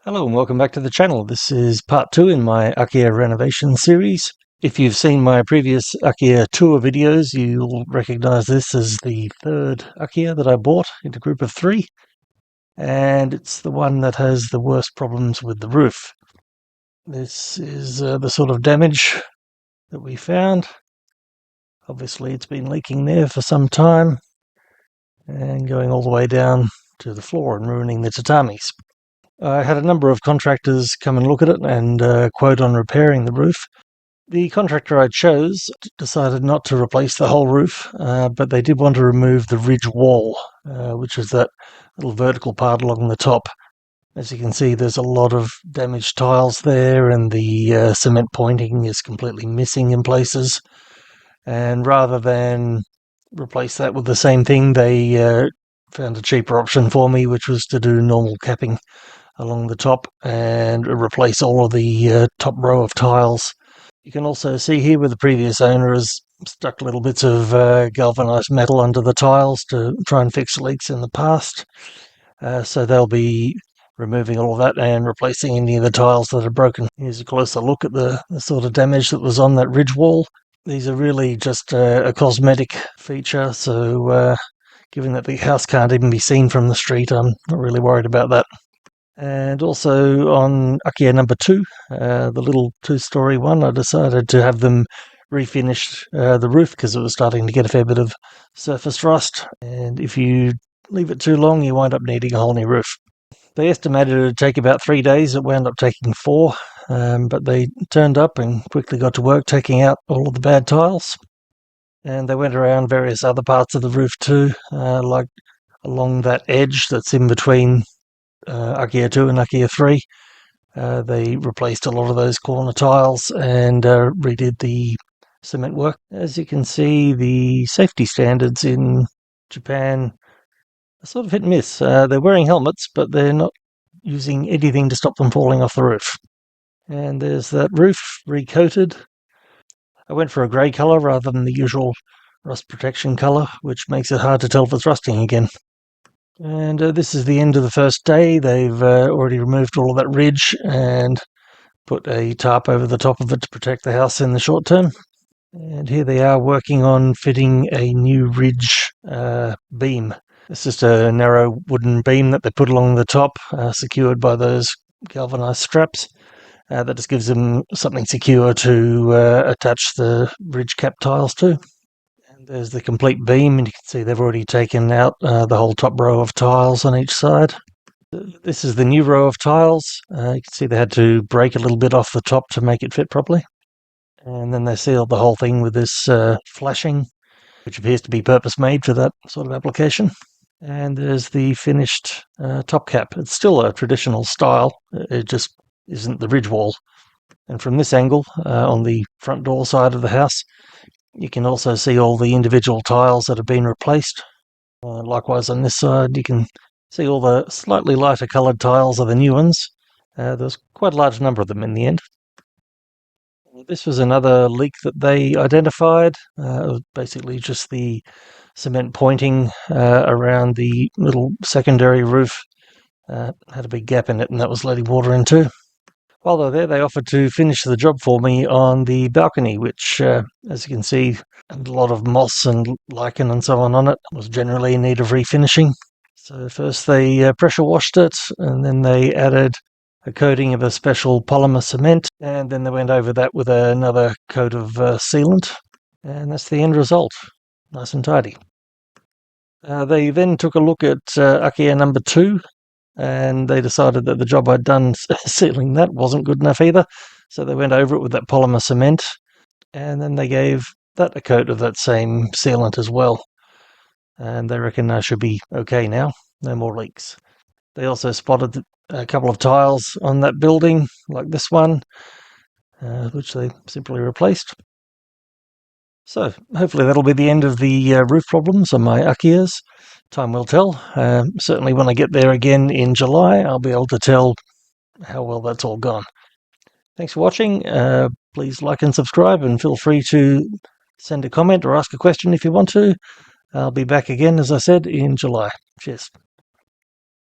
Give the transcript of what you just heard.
Hello and welcome back to the channel. This is part 2 in my Akiya Renovation series. If you've seen my previous Akiya tour videos, you'll recognise this as the third Akiya that I bought in a group of 3. And it's the one that has the worst problems with the roof. This is the sort of damage that we found. Obviously it's been leaking there for some time and going all the way down to the floor and ruining the tatamis. I had a number of contractors come and look at it and quote on repairing the roof. The contractor I chose decided not to replace the whole roof, but they did want to remove the ridge wall, which is that little vertical part along the top. As you can see, there's a lot of damaged tiles there, and the cement pointing is completely missing in places. And rather than replace that with the same thing, they found a cheaper option for me, which was to do normal capping along the top and replace all of the top row of tiles. You can also see here where the previous owner has stuck little bits of galvanized metal under the tiles to try and fix leaks in the past. So they'll be removing all of that and replacing any of the tiles that are broken. Here's a closer look at the sort of damage that was on that ridge wall. These are really just a cosmetic feature, so given that the house can't even be seen from the street, I'm not really worried about that. And also on Akiya number 2, the little 2-story one, I decided to have them refinish the roof because it was starting to get a fair bit of surface rust. And if you leave it too long, you wind up needing a whole new roof. They estimated it would take about 3 days. It wound up taking 4, but they turned up and quickly got to work taking out all of the bad tiles. And they went around various other parts of the roof too, like along that edge that's in between Akiya 2 and Akiya 3. They replaced a lot of those corner tiles and redid the cement work. As you can see, the safety standards in Japan are sort of hit and miss. They're wearing helmets, but they're not using anything to stop them falling off the roof. And there's that roof recoated. I went for a grey colour rather than the usual rust protection colour, which makes it hard to tell if it's rusting again. And this is the end of the first day. They've already removed all of that ridge and put a tarp over the top of it to protect the house in the short term. And here they are working on fitting a new ridge beam. It's just a narrow wooden beam that they put along the top, secured by those galvanized straps. That just gives them something secure to attach the ridge cap tiles to. There's the complete beam, and you can see they've already taken out the whole top row of tiles on each side. This is the new row of tiles. You can see they had to break a little bit off the top to make it fit properly. And then they sealed the whole thing with this flashing, which appears to be purpose-made for that sort of application. And there's the finished top cap. It's still a traditional style. It just isn't the ridge wall. And from this angle, on the front door side of the house, you can also see all the individual tiles that have been replaced. Likewise on this side, you can see all the slightly lighter coloured tiles are the new ones. There's quite a large number of them in the end. This was another leak that they identified. It was basically just the cement pointing around the little secondary roof. Had a big gap in it, and that was letting water in too. While they were there, they offered to finish the job for me on the balcony, which, as you can see, had a lot of moss and lichen and so on it. Was generally in need of refinishing. So first they pressure washed it, and then they added a coating of a special polymer cement, and then they went over that with another coat of sealant, and that's the end result. Nice and tidy. They then took a look at Akiya number 2, and they decided that the job I'd done sealing that wasn't good enough either, so they went over it with that polymer cement, and then they gave that a coat of that same sealant as well, and they reckon I should be okay now, no more leaks. They also spotted a couple of tiles on that building, like this one, which they simply replaced. So hopefully that'll be the end of the roof problems on my Akiyas. Time will tell. Certainly when I get there again in July, I'll be able to tell how well that's all gone. Thanks for watching. Please like and subscribe, and feel free to send a comment or ask a question if you want to. I'll be back again, as I said, in July. Cheers.